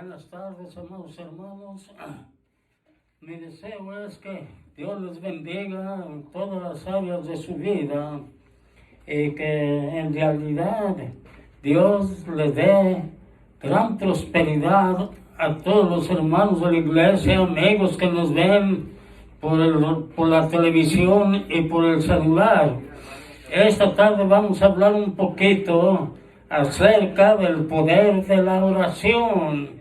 Buenas tardes, amados hermanos. Mi deseo es que Dios les bendiga en todas las áreas de su vida y que en realidad Dios les dé gran prosperidad a todos los hermanos de la iglesia, amigos que nos ven por la televisión y por el celular. Esta tarde vamos a hablar un poquito acerca del poder de la oración.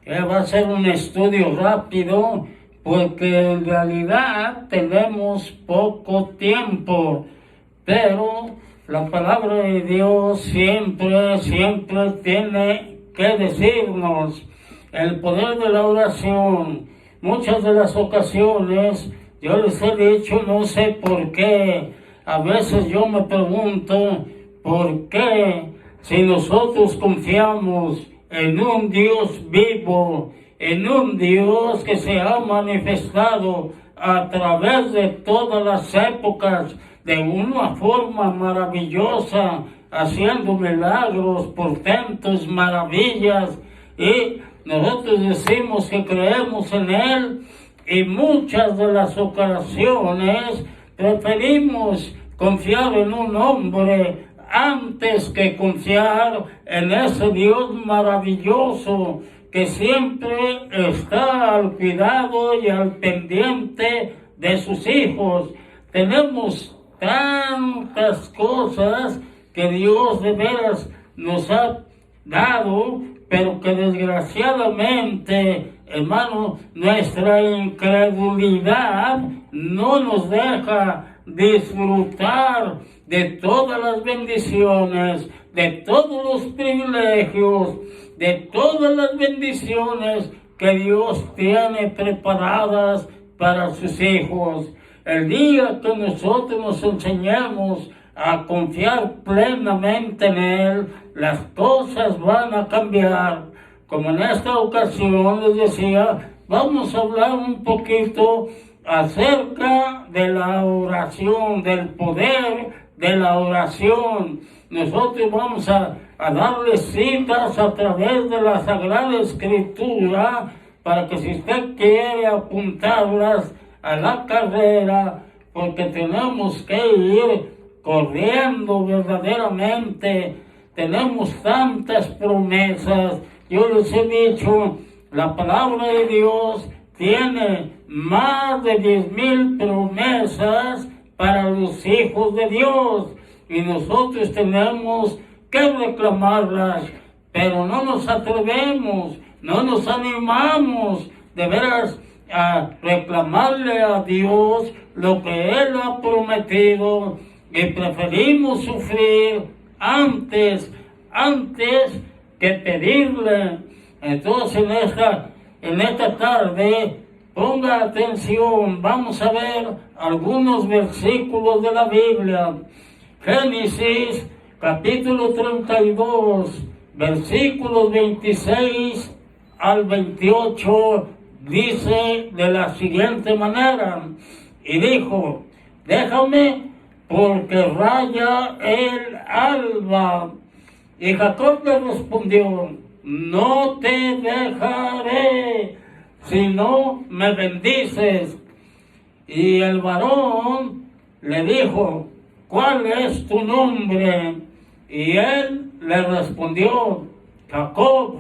Va a ser un estudio rápido porque en realidad tenemos poco tiempo, pero la palabra de Dios siempre tiene que decirnos el poder de la oración. Muchas de las ocasiones yo les he dicho, no sé por qué, a veces yo me pregunto por qué, si nosotros confiamos en un Dios vivo, en un Dios que se ha manifestado a través de todas las épocas de una forma maravillosa, haciendo milagros, portentos, maravillas, y nosotros decimos que creemos en Él, y muchas de las ocasiones preferimos confiar en un hombre antes que confiar en ese Dios maravilloso que siempre está al cuidado y al pendiente de sus hijos. Tenemos tantas cosas que Dios de veras nos ha dado, pero que desgraciadamente, hermano, nuestra incredulidad no nos deja disfrutar de todas las bendiciones, de todos los privilegios, de todas las bendiciones que Dios tiene preparadas para sus hijos. El día que nosotros nos enseñemos a confiar plenamente en Él, las cosas van a cambiar. Como en esta ocasión les decía, vamos a hablar un poquito acerca de la oración, del poder de la oración. Nosotros vamos a darles citas a través de la Sagrada Escritura para que si usted quiere apuntarlas a la carrera, porque tenemos que ir corriendo verdaderamente, tenemos tantas promesas. Yo les he dicho, la palabra de Dios tiene más de 10,000 promesas para los hijos de Dios, y nosotros tenemos que reclamarlas, pero no nos atrevemos, no nos animamos de veras a reclamarle a Dios lo que Él ha prometido, y preferimos sufrir antes que pedirle. Entonces en esta tarde, ponga atención, vamos a ver algunos versículos de la Biblia. Génesis capítulo 32, versículos 26 al 28, dice de la siguiente manera: y dijo, déjame porque raya el alba. Y Jacob le respondió, no te dejaré si no me bendices. Y el varón le dijo, ¿cuál es tu nombre? Y él le respondió, Jacob.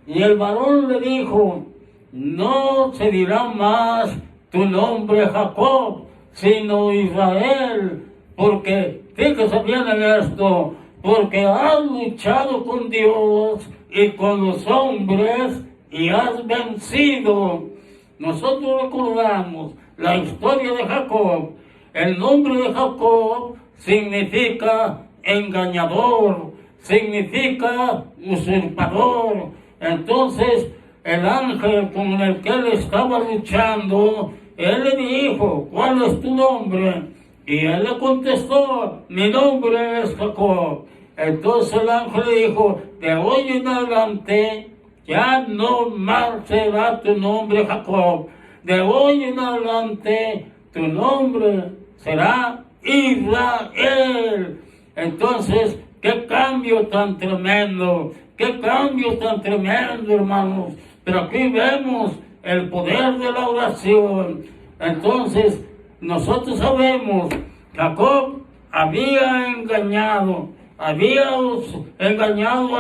Y el varón le dijo, no se dirá más tu nombre Jacob, sino Israel, porque, fíjese bien en esto, porque has luchado con Dios y con los hombres y has vencido. Nosotros recordamos la historia de Jacob. El nombre de Jacob significa engañador, significa usurpador. Entonces, el ángel con el que él estaba luchando, él le dijo, ¿cuál es tu nombre? Y él le contestó, mi nombre es Jacob. Entonces el ángel le dijo, de hoy en adelante ya no más será tu nombre Jacob. De hoy en adelante tu nombre será Israel. Entonces, qué cambio tan tremendo. qué cambio tan tremendo, hermanos. Pero aquí vemos el poder de la oración. Entonces, nosotros sabemos, Jacob había engañado a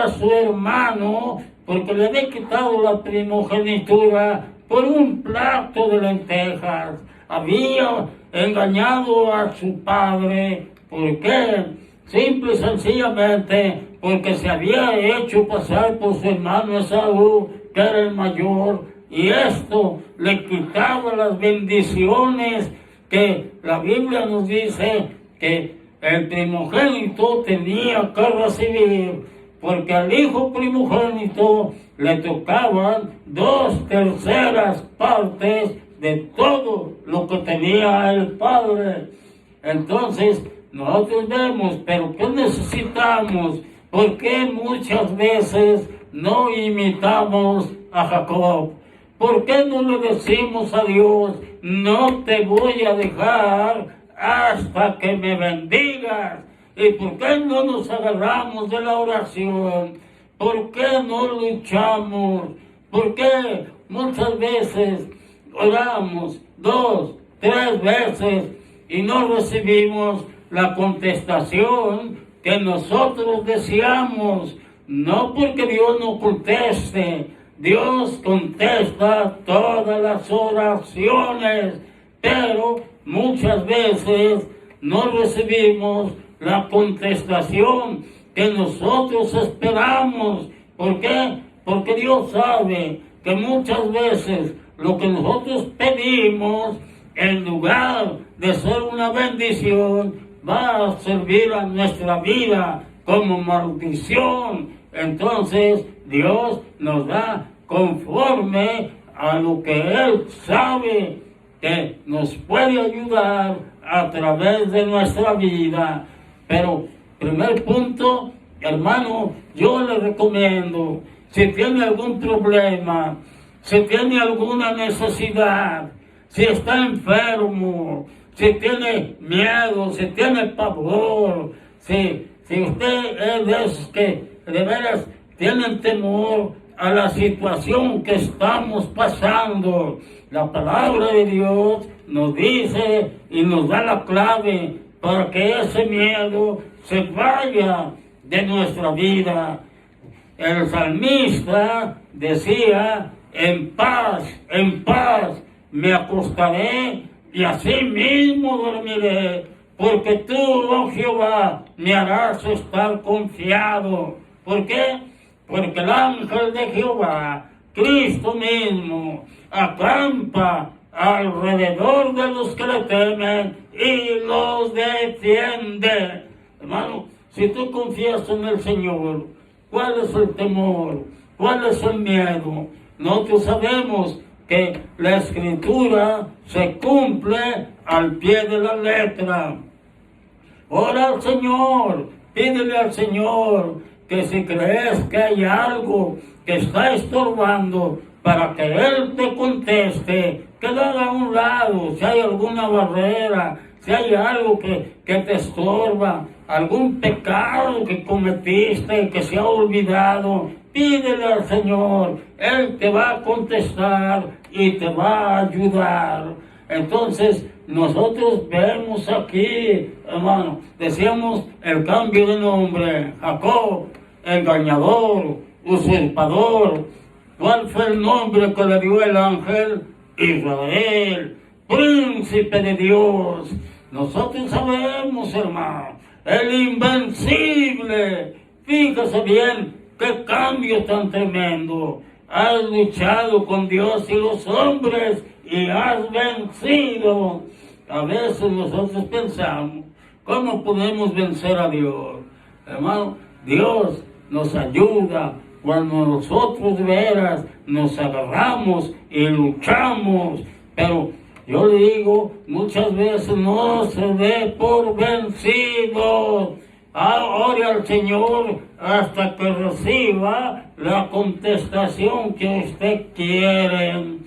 su hermano porque le había quitado la primogenitura por un plato de lentejas. Había engañado a su padre. ¿Por qué? Simple y sencillamente porque se había hecho pasar por su hermano Esaú, que era el mayor, y esto le quitaba las bendiciones que la Biblia nos dice que el primogénito tenía que recibir, porque al hijo primogénito le tocaban 2/3 partes de todo lo que tenía el padre. Entonces, nosotros vemos, pero ¿qué necesitamos? ¿Por qué muchas veces no imitamos a Jacob? ¿Por qué no le decimos a Dios, no te voy a dejar hasta que me bendigas? ¿Y por qué no nos agarramos de la oración? ¿Por qué no luchamos? ¿Por qué muchas veces oramos 2, 3 veces y no recibimos la contestación que nosotros deseamos? No porque Dios no conteste, Dios contesta todas las oraciones, pero muchas veces no recibimos la contestación que nosotros esperamos. ¿Por qué? Porque Dios sabe que muchas veces lo que nosotros pedimos, en lugar de ser una bendición, va a servir a nuestra vida como maldición. Entonces Dios nos da conforme a lo que Él sabe que nos puede ayudar a través de nuestra vida. Pero, primer punto, hermano, yo le recomiendo, si tiene algún problema, si tiene alguna necesidad, si está enfermo, si tiene miedo, si tiene pavor, si usted es de esos que de veras tienen temor a la situación que estamos pasando, la palabra de Dios nos dice y nos da la clave para que ese miedo se vaya de nuestra vida. El salmista decía, en paz me acostaré y así mismo dormiré, porque tú, oh Jehová, me harás estar confiado. ¿Por qué? Porque el ángel de Jehová, Cristo mismo, acampa alrededor de los que le temen y los defiende. Hermano, si tú confías en el Señor, ¿cuál es el temor? ¿Cuál es el miedo? Nosotros sabemos que la Escritura se cumple al pie de la letra. Ora al Señor, pídele al Señor que si crees que hay algo que está estorbando para que Él te conteste, que lo haga a un lado. Si hay alguna barrera, si hay algo que te estorba, algún pecado que cometiste, que se ha olvidado, pídele al Señor. Él te va a contestar y te va a ayudar. Entonces, nosotros vemos aquí, hermano, decíamos el cambio de nombre: Jacob, engañador, usurpador. ¿Cuál fue el nombre que le dio el ángel? Israel, príncipe de Dios. Nosotros sabemos, hermano, el invencible. Fíjese bien, qué cambio tan tremendo. Has luchado con Dios y los hombres y has vencido. A veces nosotros pensamos, ¿cómo podemos vencer a Dios? Hermano, Dios nos ayuda cuando nosotros de veras nos agarramos y luchamos. Pero yo le digo, muchas veces no se dé por vencido. Ore al Señor hasta que reciba la contestación que usted quiere.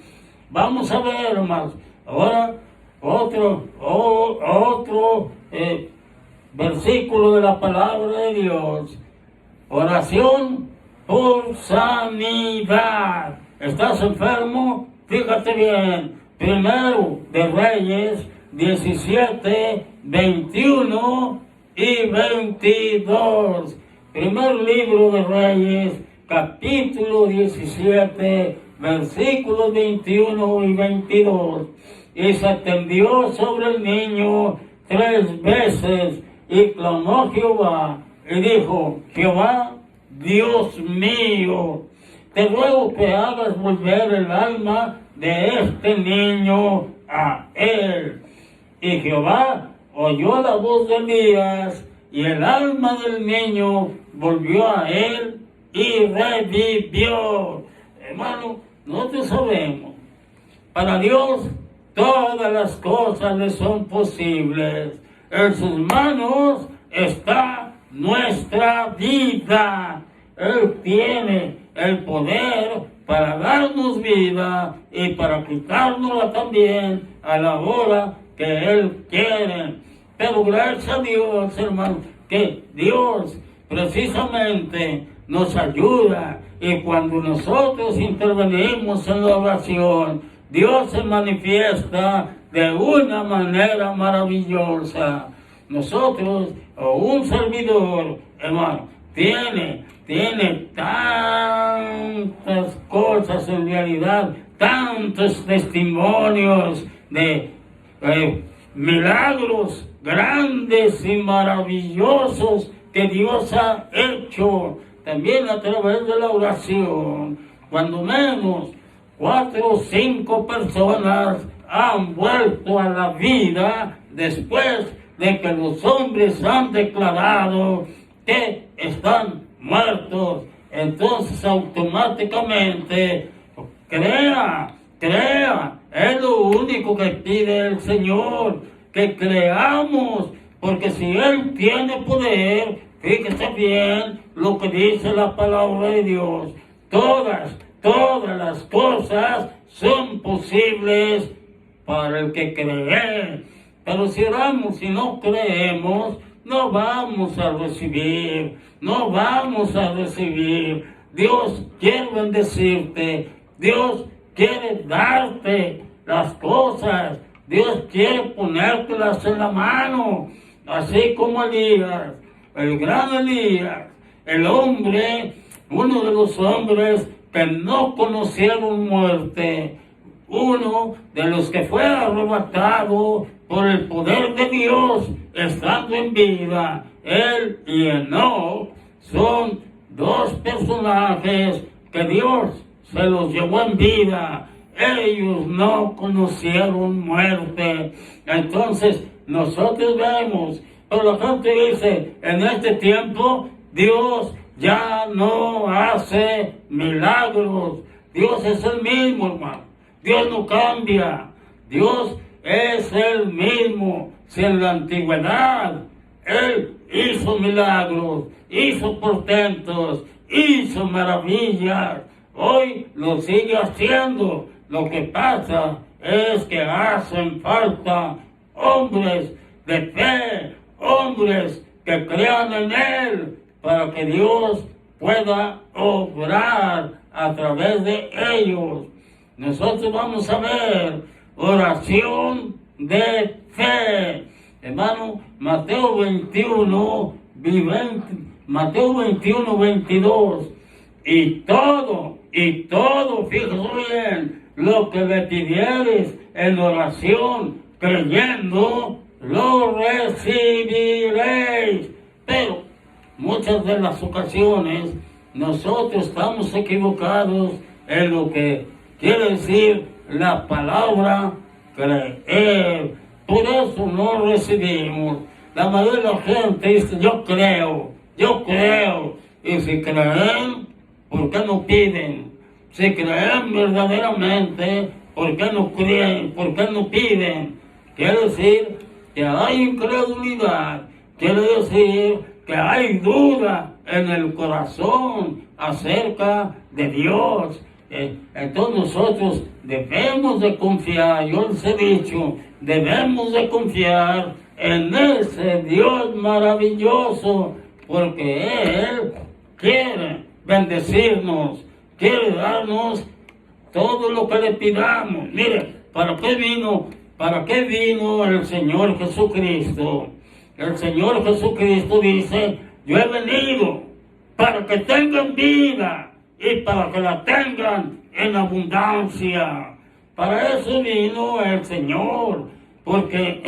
Vamos a ver, hermanos. Ahora, otro versículo de la palabra de Dios. Oración por sanidad. ¿Estás enfermo? Fíjate bien. Primero de Reyes 17, 21 y 22. Primer libro de Reyes, capítulo 17, versículos 21 y 22. Y se tendió sobre el niño 3 veces y clamó Jehová y dijo: Jehová, Dios mío, te ruego que hagas volver el alma de este niño a él. Y Jehová oyó la voz de Elías, y el alma del niño volvió a él y revivió. Hermano, nosotros sabemos, para Dios todas las cosas le son posibles. En sus manos está nuestra vida. Él tiene el poder para darnos vida y para quitárnosla también a la hora que Él quiere. Pero gracias a Dios, hermano, que Dios precisamente nos ayuda, y cuando nosotros intervenimos en la oración, Dios se manifiesta de una manera maravillosa. Nosotros, o un servidor, hermano, tiene tantas cosas en realidad, tantos testimonios de milagros grandes y maravillosos que Dios ha hecho también a través de la oración. Cuando menos 4 o 5 personas han vuelto a la vida después de que los hombres han declarado que están muertos. Entonces automáticamente crea, es lo único que pide el Señor, que creamos, porque si Él tiene poder, fíjese bien lo que dice la palabra de Dios, todas las cosas son posibles para el que cree. Pero si oramos y no creemos, no vamos a recibir. Dios quiere bendecirte, Dios quiere darte las cosas, Dios quiere ponértelas en la mano, así como Elías, el gran Elías, el hombre, uno de los hombres que no conocieron muerte, uno de los que fue arrebatado por el poder de Dios estando en vida. Él y Enoc son 2 personajes que Dios se los llevó en vida. Ellos no conocieron muerte. Entonces nosotros vemos, pero la gente dice, en este tiempo Dios ya no hace milagros. Dios es el mismo, hermano. Dios no cambia. Dios es el mismo. Si en la antigüedad Él hizo milagros, hizo portentos, hizo maravillas, hoy lo sigue haciendo. Lo que pasa es que hacen falta hombres de fe, hombres que crean en Él, para que Dios pueda obrar a través de ellos. Nosotros vamos a ver oración de fe. Hermano, Mateo 21, 22. Y todo, fíjate bien, lo que le pidieres en oración, creyendo, lo recibiréis. Pero muchas de las ocasiones nosotros estamos equivocados en lo que quiere decir la palabra creer. Por eso no recibimos. La mayoría de la gente dice, yo creo. Y si creen, ¿por qué no piden? Si creen verdaderamente, ¿por qué no creen? ¿Por qué no piden? Quiere decir que hay incredulidad. Quiere decir que hay duda en el corazón acerca de Dios. Entonces nosotros debemos de confiar, yo les he dicho, debemos de confiar en ese Dios maravilloso, porque Él quiere bendecirnos, quiere darnos todo lo que le pidamos. Mire, ¿para qué vino? ¿Para qué vino el Señor Jesucristo? El Señor Jesucristo dice, yo he venido para que tengan vida y para que la tengan en abundancia. Para eso vino el Señor, porque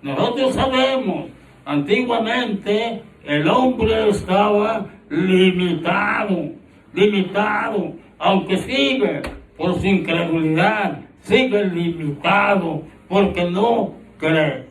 nosotros sabemos, antiguamente el hombre estaba limitado, aunque sigue por su incredulidad, sigue limitado, porque no cree.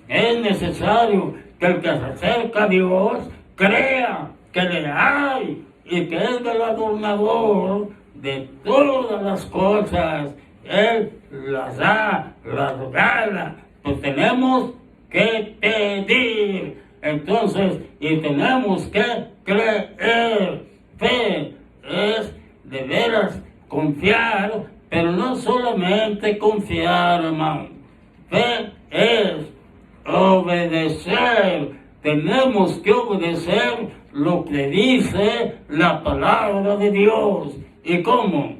Es necesario que el que se acerca a Dios crea que le hay y que es el adornador de todas las cosas. Él las da, las regala, pues tenemos que pedir, entonces, y tenemos que creer. Fe es de veras confiar, pero no solamente confiar, hermano. Fe es obedecer. Tenemos que obedecer lo que dice la palabra de Dios. ¿Y cómo?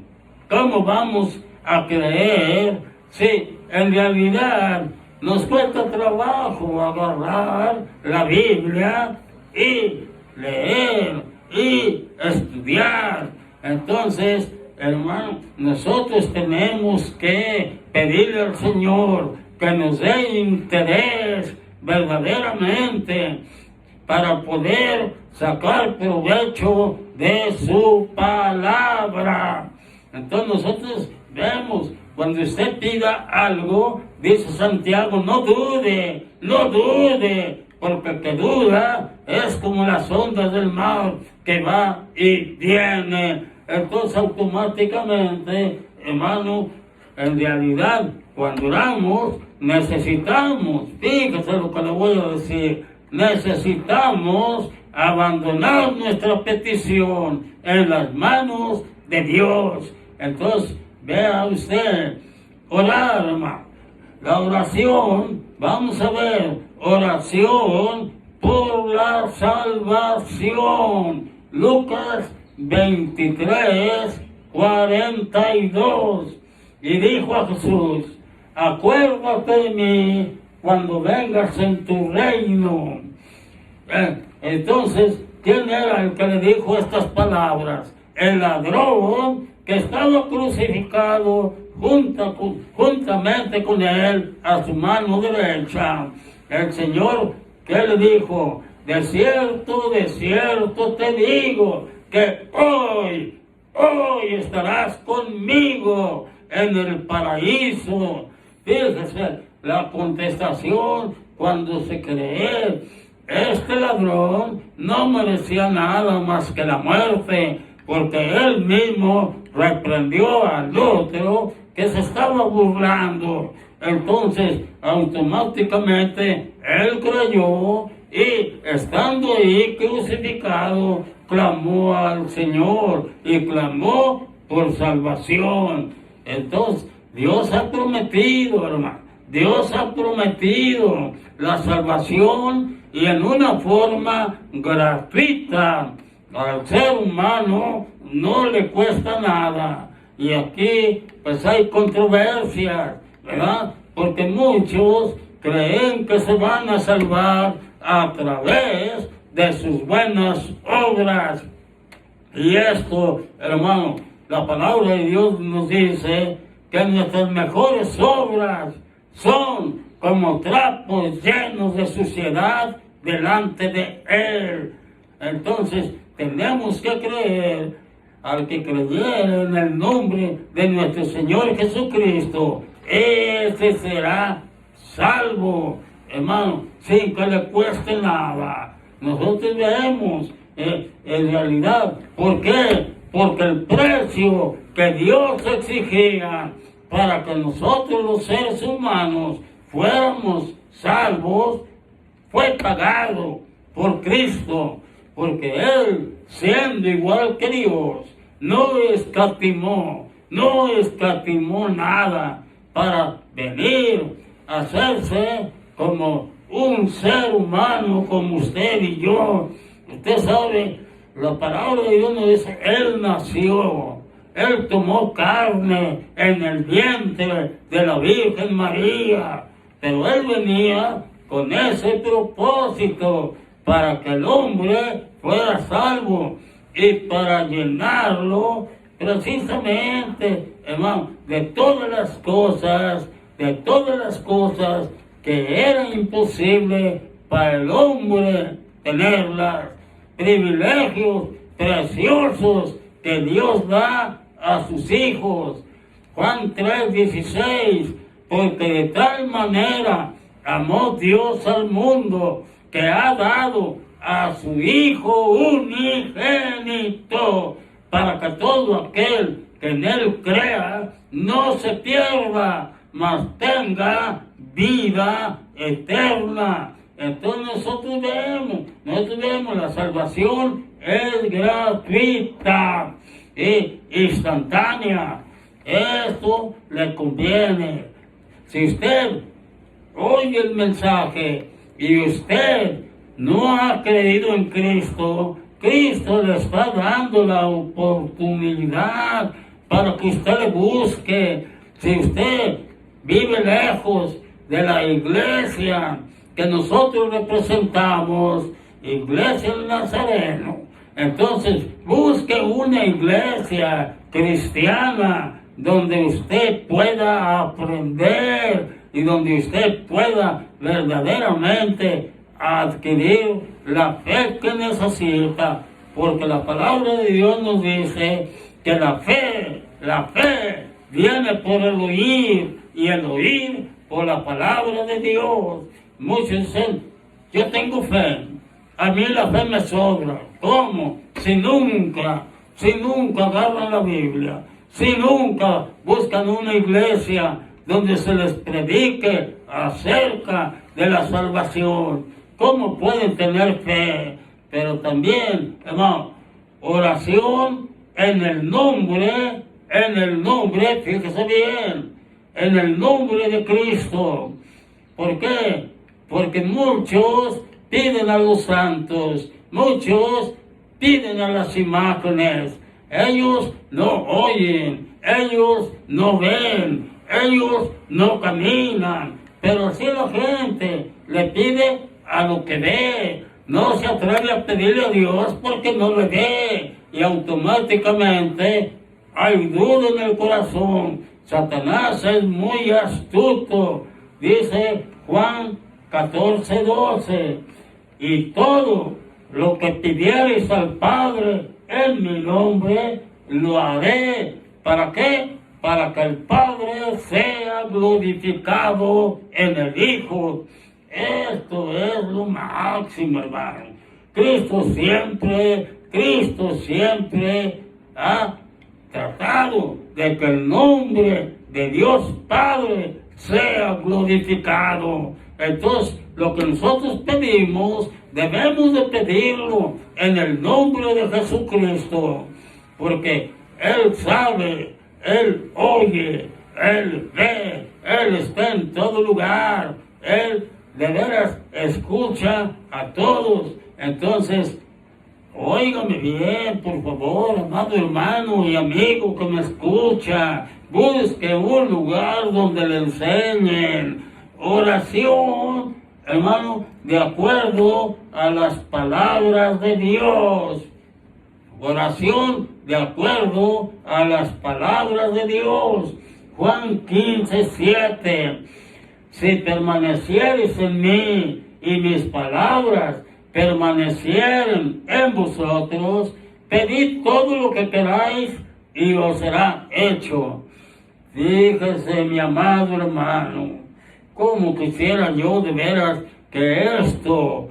¿Cómo vamos a creer si en realidad nos cuesta trabajo agarrar la Biblia y leer y estudiar? Entonces, hermano, nosotros tenemos que pedirle al Señor que nos dé interés verdaderamente para poder sacar provecho de su palabra. Entonces nosotros vemos, cuando usted pida algo, dice Santiago, no dude, porque el que duda es como las ondas del mar que va y viene. Entonces automáticamente, hermano, en realidad, cuando oramos, necesitamos, fíjese lo que le voy a decir, necesitamos abandonar nuestra petición en las manos de Dios. Entonces, vea usted, orar, hermano. La oración, vamos a ver, oración por la salvación. Lucas 23, 42. Y dijo a Jesús, acuérdate de mí cuando vengas en tu reino. Entonces, ¿quién era el que le dijo estas palabras? El ladrón que estaba crucificado juntamente con él a su mano derecha. El Señor, ¿qué le dijo? De cierto te digo, que hoy estarás conmigo en el paraíso. Fíjese la contestación cuando se cree. Este ladrón no merecía nada más que la muerte, porque él mismo reprendió al otro que se estaba burlando. Entonces, automáticamente, él creyó y, estando ahí crucificado, clamó al Señor y clamó por salvación. Entonces, Dios ha prometido, hermano, Dios ha prometido la salvación y en una forma gratuita. Al ser humano no le cuesta nada. Y aquí pues hay controversias, ¿verdad? Porque muchos creen que se van a salvar a través de sus buenas obras. Y esto, hermano, la palabra de Dios nos dice que nuestras mejores obras son como trapos llenos de suciedad delante de Él. Entonces, tenemos que creer, al que creyere en el nombre de nuestro Señor Jesucristo, ese será salvo, hermano, sin que le cueste nada. Nosotros vemos, en realidad, ¿por qué? Porque el precio que Dios exigía para que nosotros los seres humanos fuéramos salvos, fue pagado por Cristo, porque Él, siendo igual que Dios, no escatimó nada para venir a hacerse como un ser humano como usted y yo. Usted sabe la palabra de Dios nos dice, Él nació, Él tomó carne en el vientre de la Virgen María, pero Él venía con ese propósito para que el hombre fuera salvo y para llenarlo precisamente, hermano, de todas las cosas que eran imposibles para el hombre tenerlas, privilegios preciosos que Dios da a sus hijos. Juan 3:16, porque de tal manera amó Dios al mundo que ha dado a su Hijo unigénito, para que todo aquel que en Él crea no se pierda, mas tenga vida eterna. Entonces nosotros vemos, la salvación es gratuita e instantánea. Esto le conviene. Si usted oye el mensaje y usted no ha creído en Cristo, Cristo le está dando la oportunidad para que usted le busque. Si usted vive lejos de la iglesia que nosotros representamos, Iglesia del Nazareno, entonces busque una iglesia cristiana donde usted pueda aprender y donde usted pueda verdaderamente adquirir la fe que necesita, porque la palabra de Dios nos dice que la fe viene por el oír y el oír por la palabra de Dios. Muchos dicen, yo tengo fe, a mí la fe me sobra. ¿Cómo? Si nunca agarran la Biblia, si nunca buscan una iglesia donde se les predique acerca de la salvación, ¿cómo pueden tener fe? Pero también, hermano, oración en el nombre, fíjese bien, en el nombre de Cristo. ¿Por qué? Porque muchos piden a los santos, muchos piden a las imágenes. Ellos no oyen, ellos no ven, ellos no caminan. Pero si la gente le pide a lo que ve, no se atreve a pedirle a Dios porque no le ve. Y automáticamente hay duda en el corazón. Satanás es muy astuto, dice Juan 14:12, y todo lo que pidiereis al Padre en mi nombre, lo haré. ¿Para qué? Para que el Padre sea glorificado en el Hijo. Esto es lo máximo, hermano. Cristo siempre ha tratado de que el nombre de Dios Padre sea glorificado. Entonces, lo que nosotros pedimos, debemos de pedirlo en el nombre de Jesucristo, porque Él sabe, Él oye, Él ve, Él está en todo lugar, Él de veras escucha a todos. Entonces, óigame bien, por favor, amado hermano y amigo que me escucha, busque un lugar donde le enseñen oración, hermano, de acuerdo a las palabras de Dios. Oración de acuerdo a las palabras de Dios. Juan 15:7. Si permaneciereis en mí y mis palabras permanecieren en vosotros, pedid todo lo que queráis y os será hecho. Fíjese, mi amado hermano, como quisiera yo de veras que esto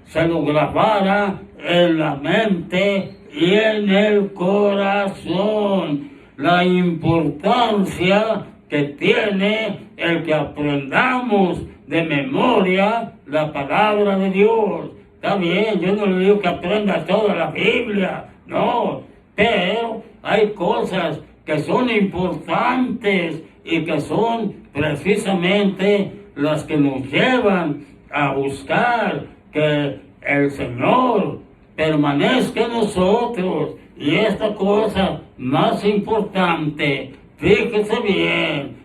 se lo grabara en la mente y en el corazón. La importancia que tiene el que aprendamos de memoria la palabra de Dios. Está bien, yo no le digo que aprenda toda la Biblia, no, pero hay cosas que son importantes y que son precisamente las que nos llevan a buscar que el Señor permanezca en nosotros. Y esta cosa más importante, fíjese bien,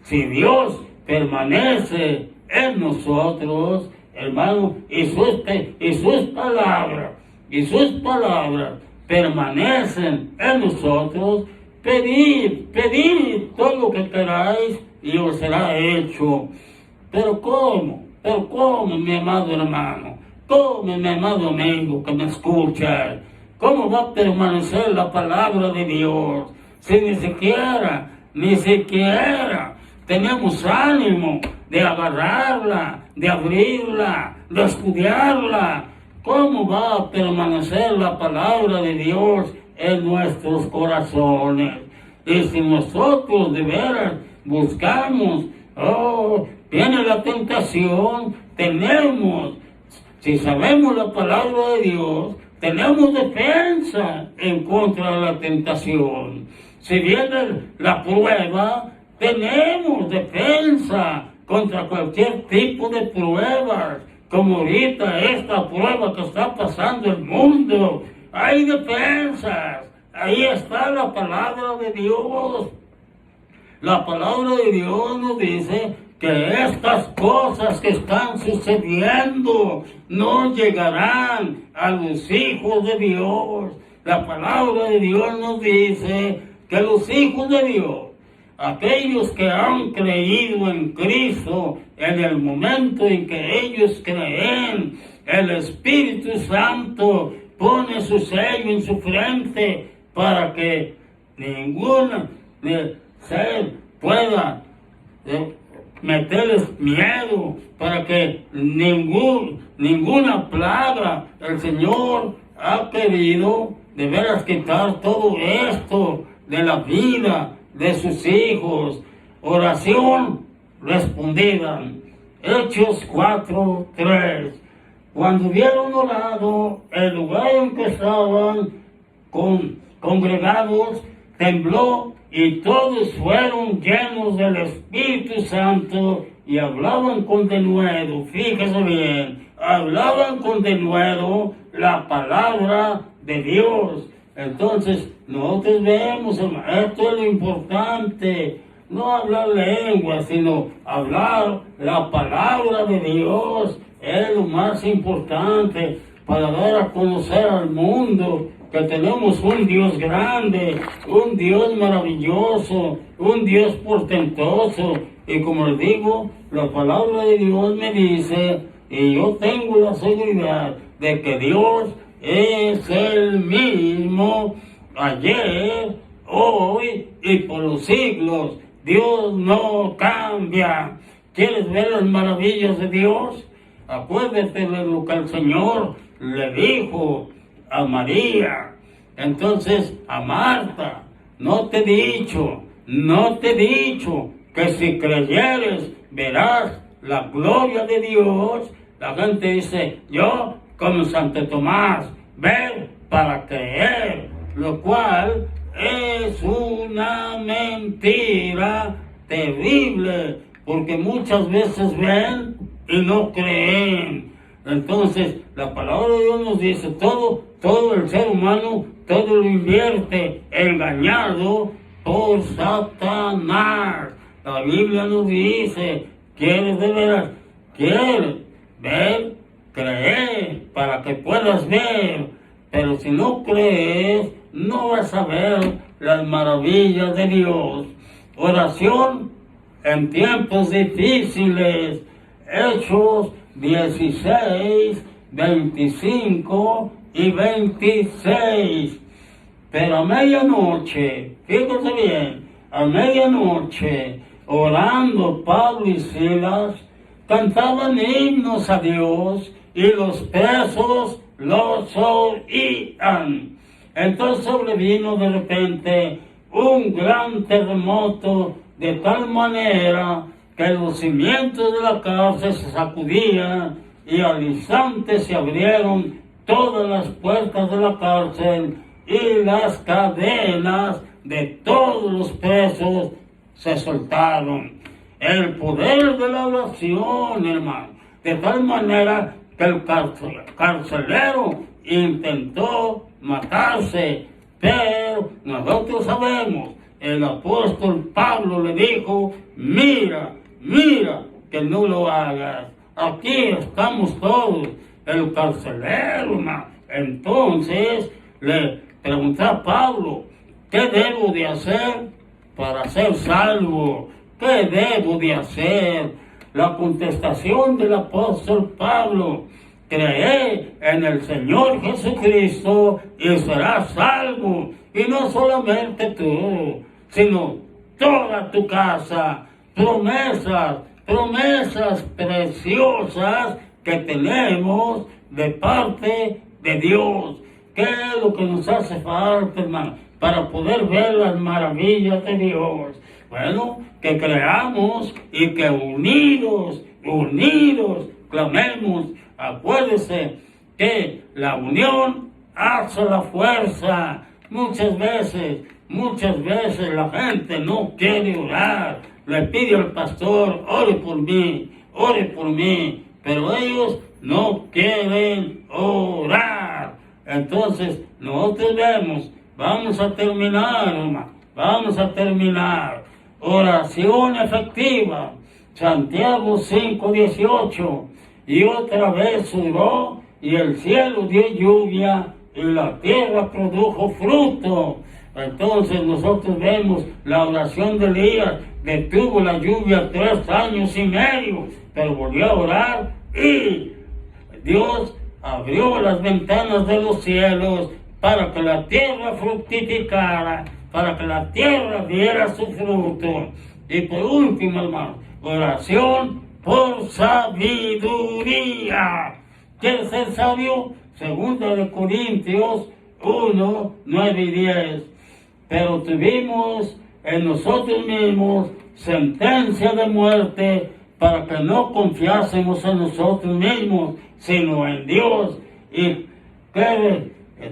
si Dios permanece en nosotros, hermano, y sus palabras permanecen en nosotros, pedid todo lo que queráis y os será hecho. Pero ¿cómo, mi amado hermano? ¿Cómo, mi amado amigo que me escucha? ¿Cómo va a permanecer la palabra de Dios si ni siquiera tenemos ánimo de agarrarla, de abrirla, de estudiarla? ¿Cómo va a permanecer la palabra de Dios en nuestros corazones? Y si nosotros de veras buscamos, viene la tentación, si sabemos la palabra de Dios, tenemos defensa en contra de la tentación. Si viene la prueba, tenemos defensa contra cualquier tipo de pruebas. Como ahorita esta prueba que está pasando el mundo, hay defensas. Ahí está la palabra de Dios. La palabra de Dios nos dice que estas cosas que están sucediendo no llegarán a los hijos de Dios. La palabra de Dios nos dice que los hijos de Dios, aquellos que han creído en Cristo, en el momento en que ellos creen, el Espíritu Santo pone su sello en su frente para que ninguna ser pueda meterles miedo, para que ninguna plaga. El Señor ha querido de veras quitar todo esto de la vida de sus hijos. Oración respondida. Hechos 4:3. Cuando hubieron orado, el lugar en que estaban congregados tembló, y todos fueron llenos del Espíritu Santo y hablaban con denuedo. Fíjese bien, hablaban con denuedo la palabra de Dios. Entonces, nosotros vemos, esto es lo importante, no hablar lengua, sino hablar la palabra de Dios. Es lo más importante para dar a conocer al mundo que tenemos un Dios grande, un Dios maravilloso, un Dios portentoso. Y como les digo, la palabra de Dios me dice, y yo tengo la seguridad de que Dios es el mismo ayer, hoy y por los siglos. Dios no cambia. ¿Quieres ver las maravillas de Dios? Acuérdate de lo que el Señor le dijo a María. Entonces, a Marta, no te he dicho que si creyeres verás la gloria de Dios. La gente dice, yo como Santo Tomás, ver para creer, lo cual es una mentira terrible, porque muchas veces ven y no creen. Entonces, la palabra de Dios nos dice, todo el ser humano, todo lo invierte engañado por Satanás. La Biblia nos dice, ¿quieres de veras? ¿Quieres ver? Creer para que puedas ver. Pero si no crees, no vas a ver las maravillas de Dios. Oración en tiempos difíciles. Hechos 16, 25 y 26. Pero a medianoche, fíjate bien, a medianoche, orando Pablo y Silas, cantaban himnos a Dios y los presos los oían. Entonces sobrevino de repente un gran terremoto, de tal manera que los cimientos de la cárcel se sacudían y al instante se abrieron todas las puertas de la cárcel y las cadenas de todos los presos se soltaron. El poder de la oración, hermano, de tal manera que el carcelero intentó matarse, pero nosotros sabemos, el apóstol Pablo le dijo, mira, que no lo hagas. Aquí estamos todos, el carcelero, hermano. Entonces le pregunté a Pablo, ¿qué debo de hacer para ser salvo? ¿Qué debo de hacer? La contestación del apóstol Pablo, cree en el Señor Jesucristo y serás salvo. Y no solamente tú, sino toda tu casa. Promesas preciosas que tenemos de parte de Dios. ¿Qué es lo que nos hace falta, hermano, para poder ver las maravillas de Dios? Bueno, que creamos y que unidos, clamemos. Acuérdese que la unión hace la fuerza. Muchas veces la gente no quiere orar. Le pide al pastor, ore por mí, pero ellos no quieren orar. Entonces, nosotros vamos a terminar, hermano, Oración efectiva, Santiago 5:18, y otra vez oró, y el cielo dio lluvia, y la tierra produjo fruto. Entonces nosotros vemos la oración de Elías, detuvo la lluvia 3 años y medio, pero volvió a orar y Dios abrió las ventanas de los cielos para que la tierra fructificara, para que la tierra diera su fruto. Y por último, hermano, oración por sabiduría. ¿Quieres ser sabio? 2 Corintios 1, 9 y 10. Pero tuvimos en nosotros mismos sentencia de muerte para que no confiásemos en nosotros mismos, sino en Dios. Y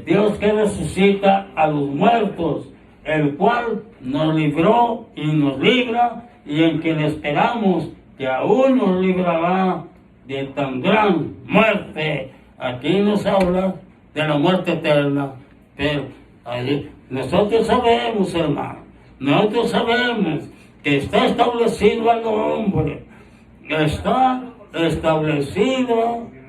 Dios que resucita a los muertos, el cual nos libró y nos libra, y en quien esperamos que aún nos librará de tan gran muerte. Aquí nos habla de la muerte eterna, pero nosotros sabemos, hermano, que está establecido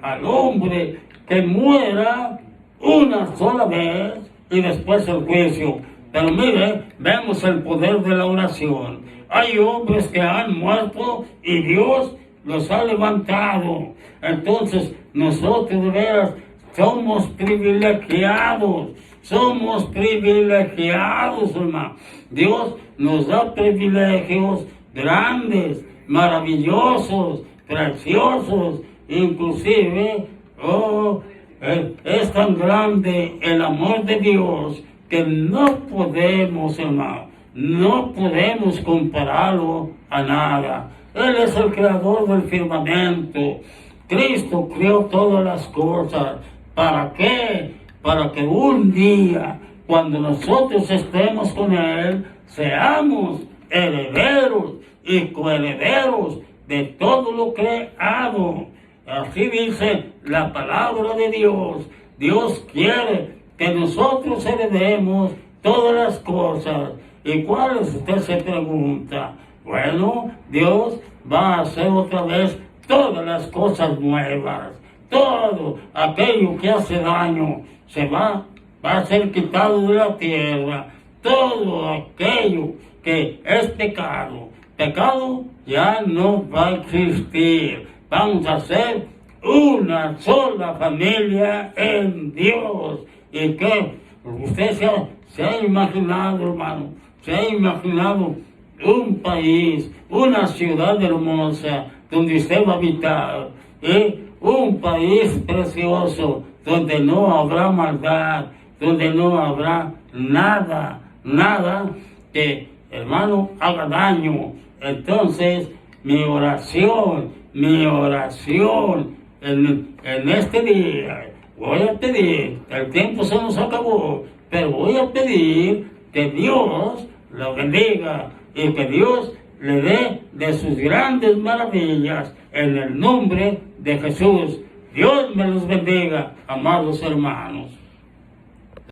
al hombre que muera una sola vez y después el juicio. Pero mire, vemos el poder de la oración. Hay hombres que han muerto y Dios los ha levantado. Entonces nosotros de veras somos privilegiados, hermano. Dios nos da privilegios grandes, maravillosos, preciosos, inclusive, es tan grande el amor de Dios que no podemos, hermano, compararlo a nada. Él es el creador del firmamento. Cristo creó todas las cosas. ¿Para qué? Para que un día, cuando nosotros estemos con Él, seamos herederos y coherederos de todo lo creado. Así dice la palabra de Dios. Dios quiere que nosotros heredemos todas las cosas. ¿Y cuáles? Usted se pregunta. Bueno, Dios va a hacer otra vez todas las cosas nuevas. Todo aquello que hace daño va a ser quitado de la tierra. Todo aquello que es pecado ya no va a existir. Vamos a ser una sola familia en Dios. Y que usted se ha imaginado, hermano, un país, una ciudad hermosa donde usted va a habitar, un país precioso donde no habrá maldad, donde no habrá nada que, hermano, haga daño. Entonces, mi oración en este día, voy a pedir, el tiempo se nos acabó, pero voy a pedir que Dios lo bendiga y que Dios le dé de sus grandes maravillas en el nombre de Jesús. Dios me los bendiga, amados hermanos.